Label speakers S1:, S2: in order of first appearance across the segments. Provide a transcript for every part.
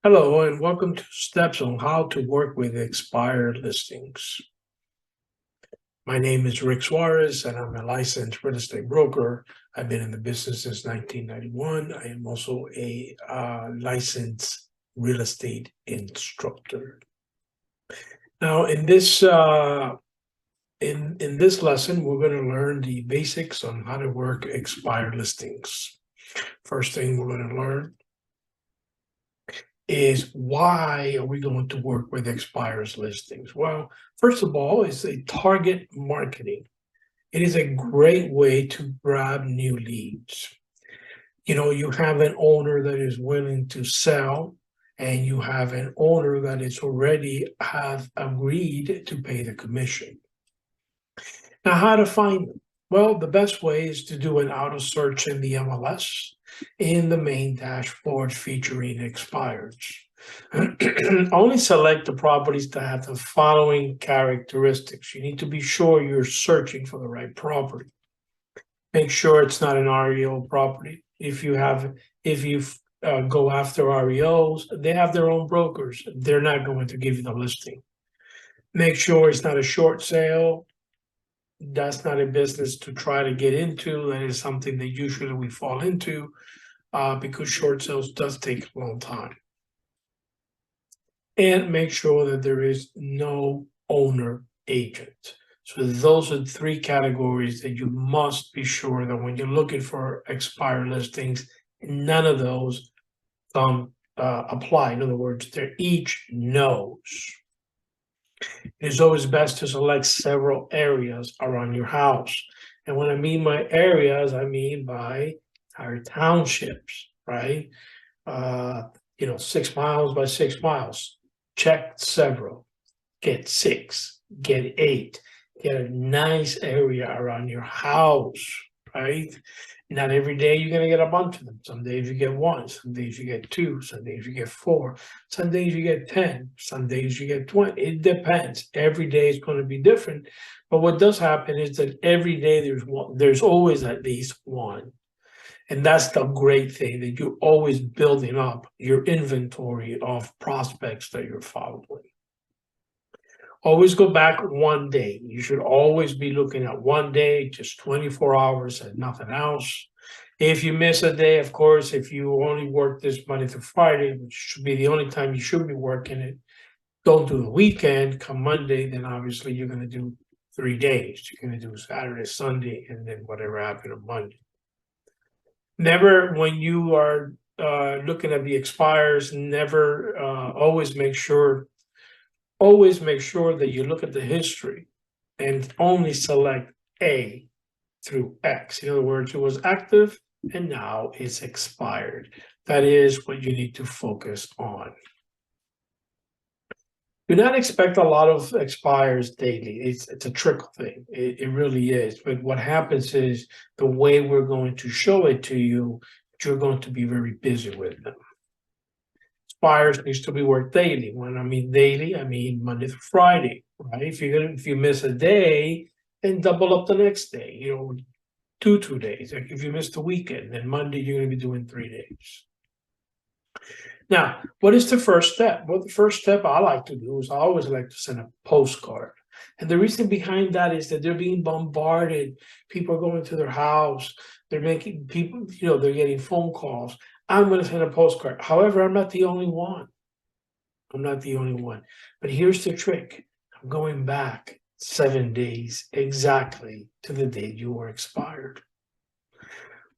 S1: Hello, and welcome to Steps on How to Work with Expired Listings. My name is Rick Suarez, and I'm a licensed real estate broker. I've been in the business since 1991. I am also a licensed real estate instructor. Now, in this lesson, we're going to learn the basics on how to work expired listings. First thing we're going to learn is why are we going to work with expires listings? Well, first of all, it's a target marketing. It is a great way to grab new leads. You have an owner that is willing to sell, and you have an owner that is already have agreed to pay the commission. Now, how to find them? Well, the best way is to do an auto search in the MLS in the main dashboard featuring expires. Only select the properties that have the following characteristics. You need to be sure you're searching for the right property. Make sure it's not an REO property. If you go after REOs, they have their own brokers. They're not going to give you the listing. Make sure it's not a short sale. That's not a business to try to get into. That is something that usually we fall into because short sales does take a long time. And make sure that there is no owner agent. So those are three categories that you must be sure that when you're looking for expired listings, none of those apply. In other words, they're each no's. It is always best to select several areas around your house. And when I mean by areas, I mean by entire townships, right? 6 miles by 6 miles. Check several. Get 6, get 8. Get a nice area around your house, right? Not every day you're going to get a bunch of them. Some days you get 1, some days you get 2, some days you get 4, some days you get 10, some days you get 20. It depends. Every day is going to be different. But what does happen is that every day there's always at least 1. And that's the great thing, that you're always building up your inventory of prospects that you're following. Always go back 1 day. You should always be looking at 1 day, just 24 hours and nothing else. If you miss a day, of course, if you only work this Monday to Friday, which should be the only time you should be working it, don't do the weekend. Come Monday, then obviously you're going to do 3 days. You're going to do Saturday, Sunday, and then whatever happened on Monday. Never, when you are looking at the expires, never always make sure that you look at the history and only select A through X. In other words, it was active and now it's expired. That is what you need to focus on. Do not expect a lot of expires daily. It's a trickle thing. It really is. But what happens is the way we're going to show it to you, you're going to be very busy with them. Expires needs to be worked daily. When I mean daily, I mean Monday through Friday, right? If you miss a day, then double up the next day. 2 days. Like if you miss the weekend, then Monday you're going to be doing 3 days. Now, what is the first step? Well, the first step I like to do is I always like to send a postcard. And the reason behind that is that they're being bombarded. People are going to their house. They're making people, they're getting phone calls. I'm going to send a postcard. However, I'm not the only one. But here's the trick. I'm going back 7 days exactly to the date you were expired.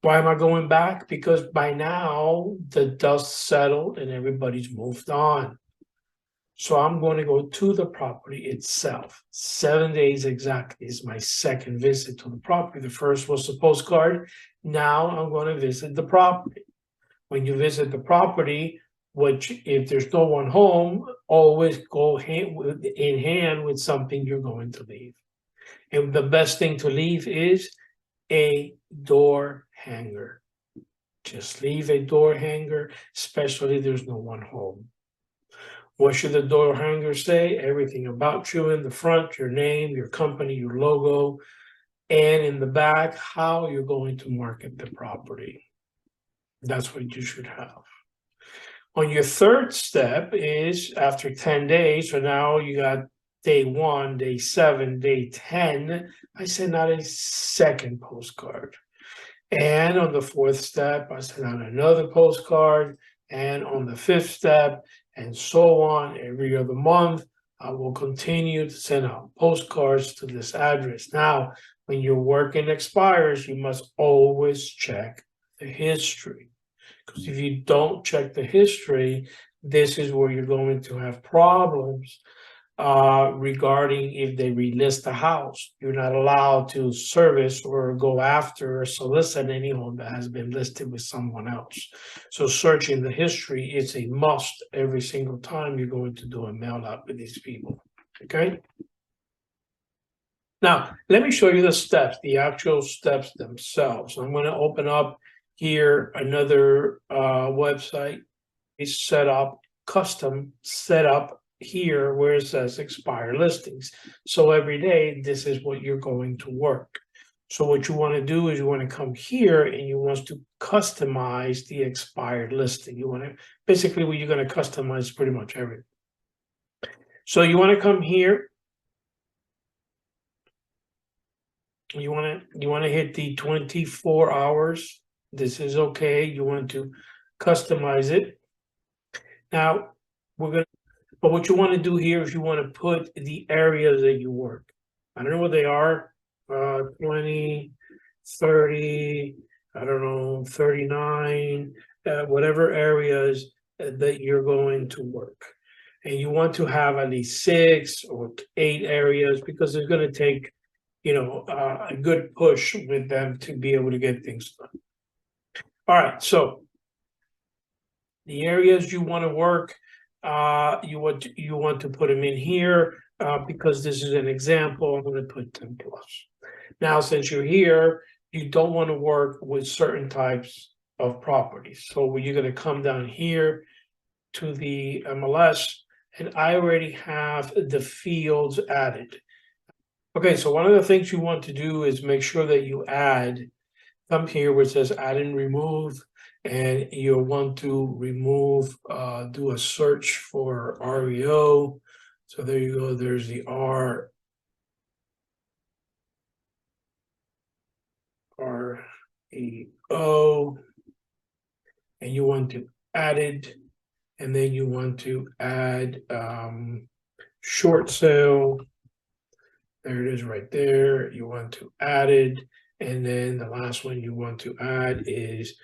S1: Why am I going back? Because by now the dust settled and everybody's moved on. So I'm going to go to the property itself. 7 days exactly is my second visit to the property. The first was the postcard. Now I'm going to visit the property. When you visit the property, which if there's no one home, always go in hand with something you're going to leave. And the best thing to leave is a door hanger. Just leave a door hanger, especially if there's no one home. What should the door hanger say? Everything about you in the front, your name, your company, your logo, and in the back, how you're going to market the property. That's what you should have. On your third step is after 10 days, so now you got day 1, day 7, day 10, I send out a second postcard. And on the fourth step, I send out another postcard. And on the fifth step, and so on, every other month, I will continue to send out postcards to this address. Now, when your working expires, you must always check the history. Because if you don't check the history, this is where you're going to have problems regarding if they relist the house. You're not allowed to service or go after or solicit any home that has been listed with someone else. So searching the history is a must every single time you're going to do a mail out with these people, okay? Now, let me show you the steps, the actual steps themselves. I'm going to open up here another website. It's set up, custom set up here where it says expire listings. So every day, this is what you're going to work. So what you want to do is you want to come here and you want to customize the expired listing. You want to, basically what you're going to customize pretty much everything. So you want to come here. You want to hit the 24 hours. This is okay. You want to customize it. Now we're going to, but what you want to do here is you want to put the areas that you work. I don't know what they are, 20, 30, I don't know, 39, whatever areas that you're going to work. And you want to have at least 6 or 8 areas because it's going to take, you know, a good push with them to be able to get things done. All right, so the areas you want to work, you want to put them in here because this is an example. I'm going to put 10 plus. Now, since you're here, you don't want to work with certain types of properties. So you're going to come down here to the MLS, and I already have the fields added. Okay, so one of the things you want to do is make sure that you come here where it says add and remove, and you'll want to remove, do a search for REO. So there you go, there's the REO, and you want to add it, and then you want to add short sale. There it is right there. You want to add it, and then the last one you want to add is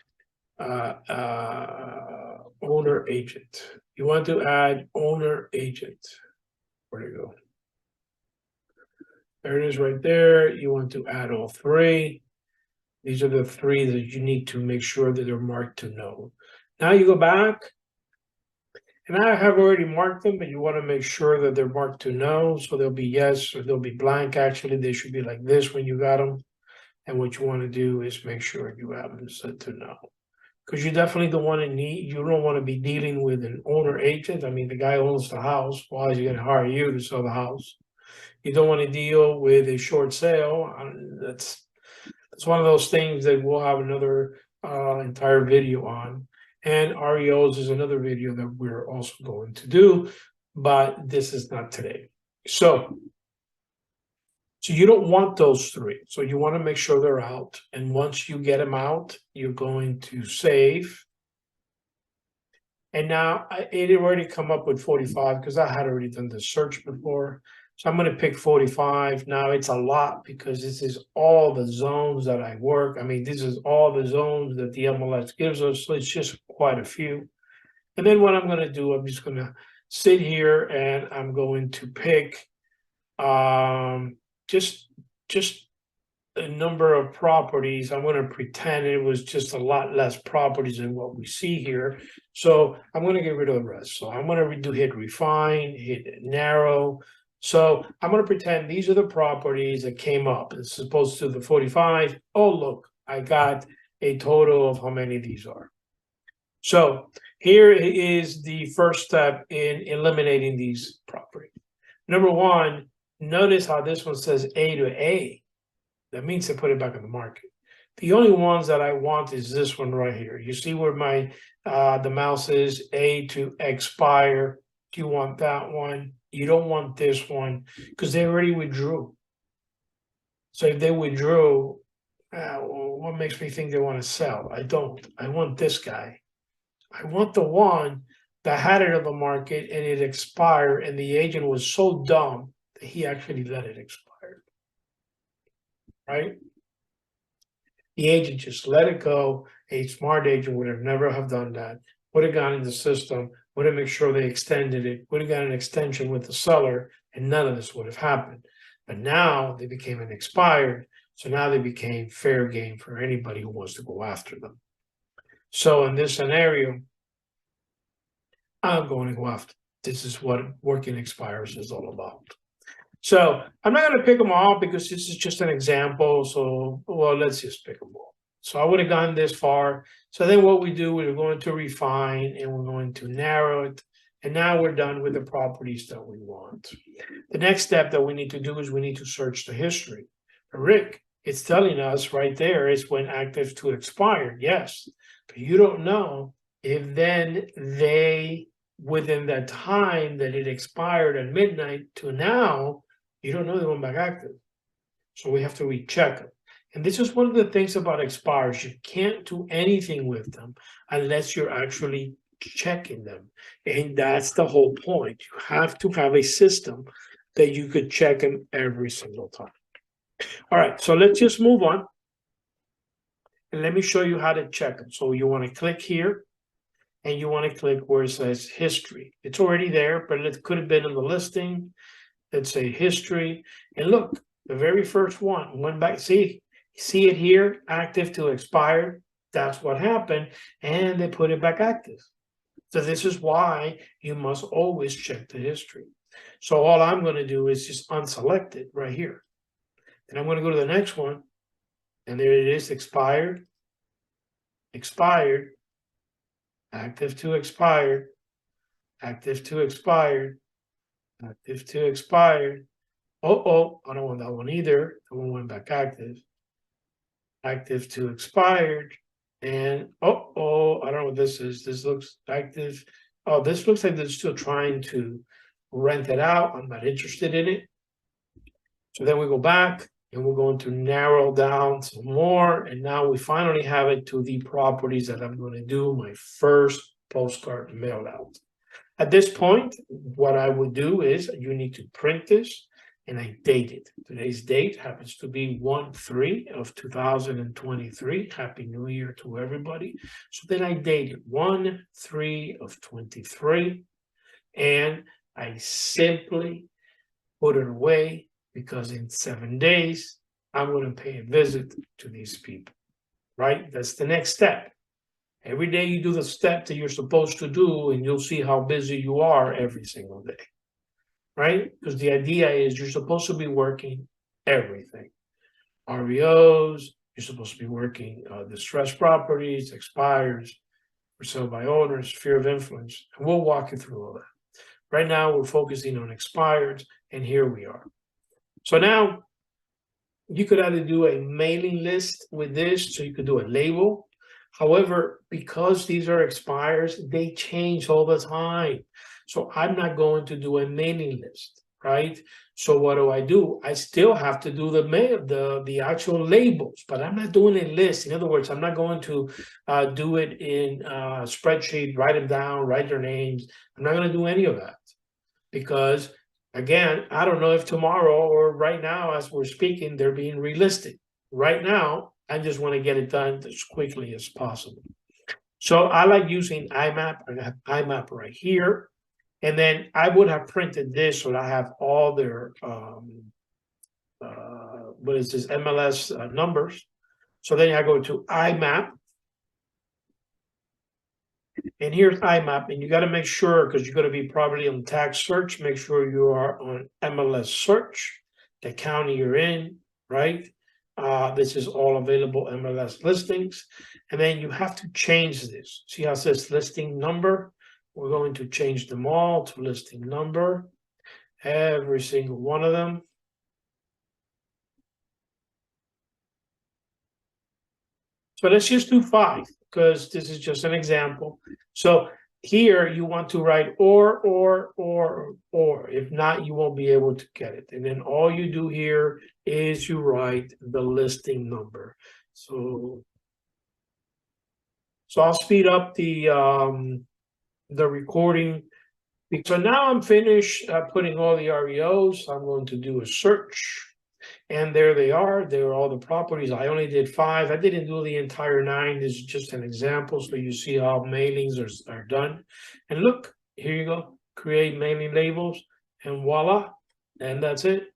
S1: owner agent. You want to add owner agent. Where'd it go? There it is right there. You want to add all 3. These are the 3 that you need to make sure that they're marked to no. Now you go back, and I have already marked them, but you want to make sure that they're marked to no. So they'll be yes, or they'll be blank. Actually, they should be like this when you got them. And what you want to do is make sure you have them set to no. Because you definitely don't want to be dealing with an owner agent. I mean, the guy owns the house. Why is he going to hire you to sell the house? You don't want to deal with a short sale. That's one of those things that we'll have another entire video on. And REOs is another video that we're also going to do, but this is not today. So you don't want those 3. So you want to make sure they're out. And once you get them out, you're going to save. And now it already come up with 45 because I had already done the search before. So I'm going to pick 45. Now it's a lot because this is all the zones that I work. I mean, this is all the zones that the MLS gives us. So it's just quite a few. And then what I'm going to do, I'm just going to sit here and I'm going to pick just a number of properties. I'm going to pretend it was just a lot less properties than what we see here. So I'm going to get rid of the rest. So I'm going to hit refine, hit narrow. So I'm going to pretend these are the properties that came up as opposed to the 45. Oh, look, I got a total of how many these are. So here is the first step in eliminating these properties. Number 1, notice how this one says A to A. That means to put it back on the market. The only ones that I want is this one right here. You see where my the mouse is, A to expire. Do you want that one? You don't want this one because they already withdrew. So if they withdrew, what makes me think they want to sell? I don't. I want this guy. I want the one that had it on the market and it expired, and the agent was so dumb that he actually let it expire. Right? The agent just let it go. A smart agent would have never have done that. Would have gone in the system, would have made sure they extended it, would have got an extension with the seller, and none of this would have happened. But now they became an expired, so now they became fair game for anybody who wants to go after them. So in this scenario, I'm going to go after. This is what working expires is all about. So I'm not going to pick them all because this is just an example. So, well, let's just pick them all. So I would have gone this far. So then what we do, we're going to refine and we're going to narrow it. And now we're done with the properties that we want. The next step that we need to do is we need to search the history. Rick, it's telling us right there is when active to expired. Yes, but you don't know if then they, within that time that it expired at midnight to now, you don't know they went back active. So we have to recheck them. And this is one of the things about expires. You can't do anything with them unless you're actually checking them. And that's the whole point. You have to have a system that you could check them every single time. All right, so let's just move on. And let me show you how to check them. So you want to click here and you want to click where it says history. It's already there, but it could have been in the listing. Let's say history. And look, the very first one went back. See it here, active to expired. That's what happened. And they put it back active. So this is why you must always check the history. So all I'm going to do is just unselect it right here. Then I'm going to go to the next one. And there it is, expired, expired, active to expired, active to expired, active to expired. Oh, I don't want that one either. That one went back active. Active to expired. And I don't know what this is. This looks active. Oh, this looks like they're still trying to rent it out. I'm not interested in it. So then we go back and we're going to narrow down some more. And now we finally have it to the properties that I'm going to do my first postcard mail out. At this point, what I would do is you need to print this and I date it. Today's date happens to be 1/3 of 2023. Happy New Year to everybody. So then I date it 1/3 of 23 and I simply put it away because in 7 days, I'm going to pay a visit to these people, right? That's the next step. Every day you do the step that you're supposed to do, and you'll see how busy you are every single day, right? Because the idea is you're supposed to be working everything. REOs, you're supposed to be working distressed properties, expires, for sale by owners, fear of influence, and we'll walk you through all that. Right now, we're focusing on expires, and here we are. So now, you could either do a mailing list with this, so you could do a label. However, because these are expires, they change all the time. So I'm not going to do a mailing list, right? So what do? I still have to do the actual labels, but I'm not doing a list. In other words, I'm not going to do it in a spreadsheet, write them down, write their names. I'm not going to do any of that because, again, I don't know if tomorrow or right now, as we're speaking, they're being relisted. Right now, I just want to get it done as quickly as possible. So I like using IMAP. I have IMAP right here. And then I would have printed this so that I have all their, what is this, MLS numbers. So then I go to IMAP. And here's IMAP. And you got to make sure, because you're going to be probably on tax search, make sure you are on MLS search, the county you're in, right? This is all available MLS listings. And then you have to change this. See how it says listing number? We're going to change them all to listing number, every single one of them. So let's just do 5 because this is just an example. So here you want to write or. If not, you won't be able to get it. And then all you do here is you write the listing number. So I'll speed up the recording. So now I'm finished putting all the REOs. I'm going to do a search. And there they are. There are all the properties. I only did 5. I didn't do the entire 9. This is just an example. So you see how mailings are done. And look, here you go. Create mailing labels. And voila. And that's it.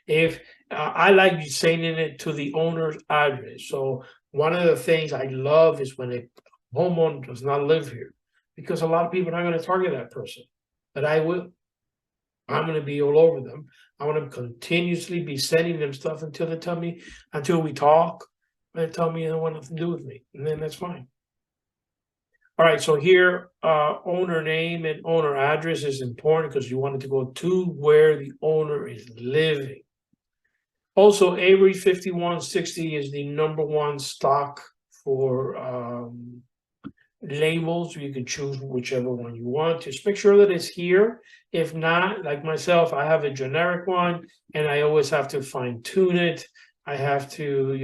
S1: If I like sending it to the owner's address. So one of the things I love is when a homeowner does not live here. Because a lot of people are not going to target that person. But I will. I'm going to be all over them. I want to continuously be sending them stuff until they tell me, until we talk, and they tell me they don't want nothing to do with me. And then that's fine. All right, so here, owner name and owner address is important because you want it to go to where the owner is living. Also, Avery 5160 is the #1 stock for labels. You can choose whichever one you want. Just make sure that it's here. If not, like myself, I have a generic one and I always have to fine tune it. I have to,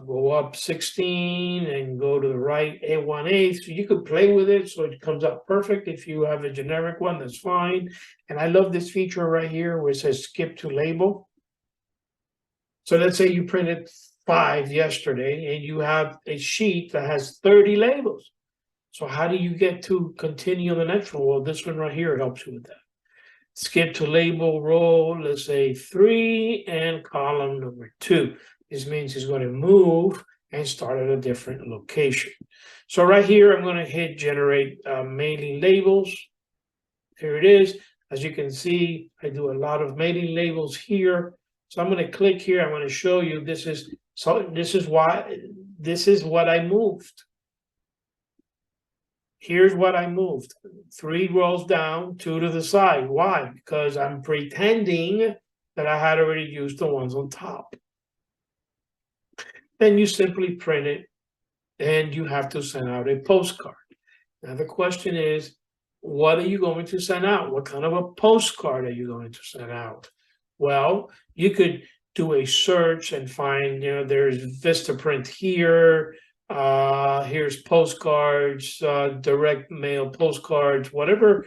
S1: go up 16 and go to the right 1/8. So you could play with it so it comes up perfect. If you have a generic one, that's fine. And I love this feature right here where it says skip to label. So let's say you printed 5 yesterday and you have a sheet that has 30 labels. So how do you get to continue on the next one? Well, this one right here helps you with that. Skip to label row, let's say 3 and column number 2. This means it's going to move and start at a different location. So right here, I'm going to hit generate mailing labels. Here it is. As you can see, I do a lot of mailing labels here. So I'm going to click here. I'm going to show you this is what I moved. Here's what I moved. 3 rows down, 2 to the side. Why? Because I'm pretending that I had already used the ones on top. Then you simply print it and you have to send out a postcard. Now the question is, what are you going to send out? What kind of a postcard are you going to send out? Well, you could do a search and find, there's Vistaprint here. Here's postcards, direct mail postcards, whatever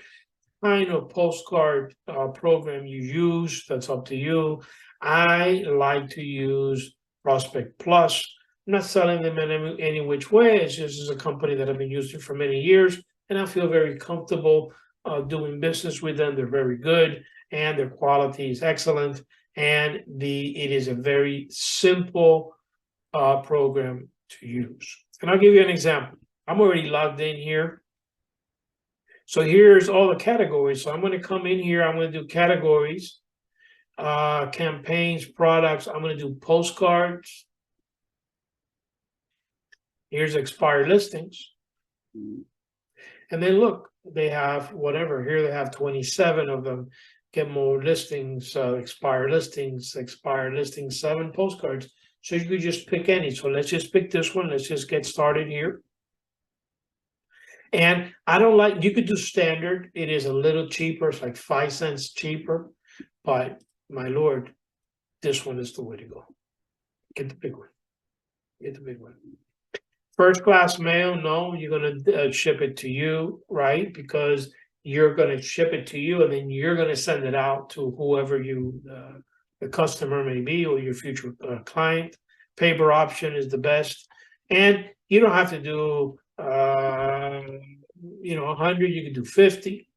S1: kind of postcard program you use, that's up to you. I like to use Prospect Plus. I'm not selling them in any which way. It's just a company that I've been using for many years, and I feel very comfortable doing business with them. They're very good, and their quality is excellent, and it is a very simple program to use. And I'll give you an example. I'm already logged in here. So here's all the categories. So I'm going to come in here. I'm going to do categories, campaigns, products. I'm going to do postcards. Here's expired listings. And then look, they have whatever. Here they have 27 of them. Get more listings, expired listings, 7 postcards. So you could just pick any. So let's just pick this one. Let's just get started here. And I don't like, you could do standard. It is a little cheaper. It's like 5 cents cheaper. But my Lord, this one is the way to go. Get the big one. Get the big one. First class mail, no, you're going to ship it to you, right? Because you're going to ship it to you and then you're going to send it out to whoever the customer may be or your future client. Paper option is the best. And you don't have to do, 100, you can do 50,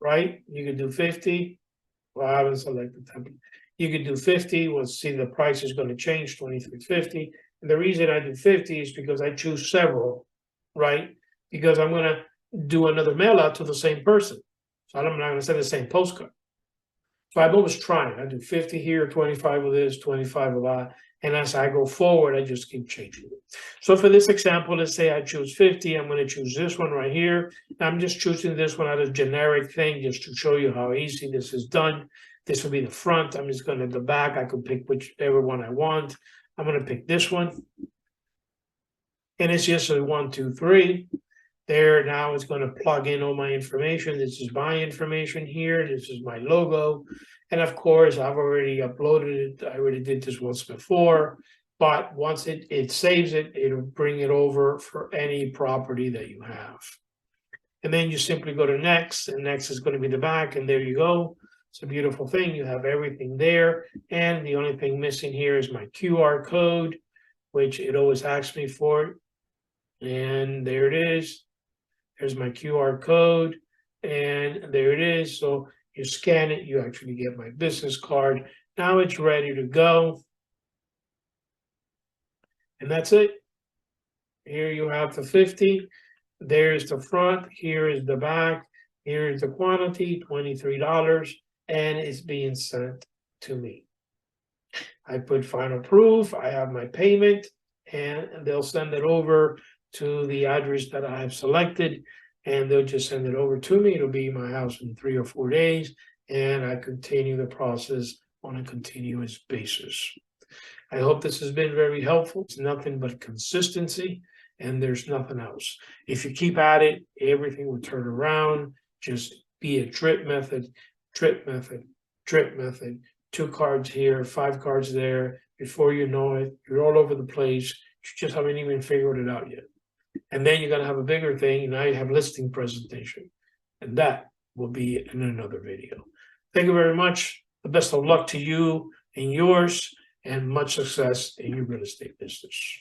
S1: right? You can do 50. Well, I haven't selected template. You could do 50. We'll see the price is going to change, $23.50. And the reason I do 50 is because I choose several, right? Because I'm going to do another mail out to the same person. So I'm not going to send the same postcard. So I'm always trying. I do 50 here, 25 of this, 25 of that. And as I go forward, I just keep changing it. So for this example, let's say I choose 50. I'm going to choose this one right here. I'm just choosing this one out of generic thing just to show you how easy this is done. This will be the front. I'm just going to the back. I can pick whichever one I want. I'm going to pick this one. And it's just a 1, 2, 3. There, now it's going to plug in all my information. This is my information here. This is my logo. And of course, I've already uploaded it. I already did this once before. But once it saves it, it'll bring it over for any property that you have. And then you simply go to next, and next is going to be the back, and there you go. It's a beautiful thing. You have everything there. And the only thing missing here is my QR code, which it always asks me for. And there it is. There's my QR code, and there it is. So you scan it, you actually get my business card. Now it's ready to go. And that's it. Here you have the 50. There's the front. Here is the back. Here is the quantity, $23, and it's being sent to me. I put final proof. I have my payment, and they'll send it over to the address that I have selected, and they'll just send it over to me. It'll be in my house in 3 or 4 days, and I continue the process on a continuous basis. I hope this has been very helpful. It's nothing but consistency, and there's nothing else. If you keep at it, everything will turn around. Just be a drip method, drip method, drip method. 2 cards here, 5 cards there. Before you know it, you're all over the place. You just haven't even figured it out yet. And then you're going to have a bigger thing. Now you have listing presentation. And that will be in another video. Thank you very much. The best of luck to you and yours, and much success in your real estate business.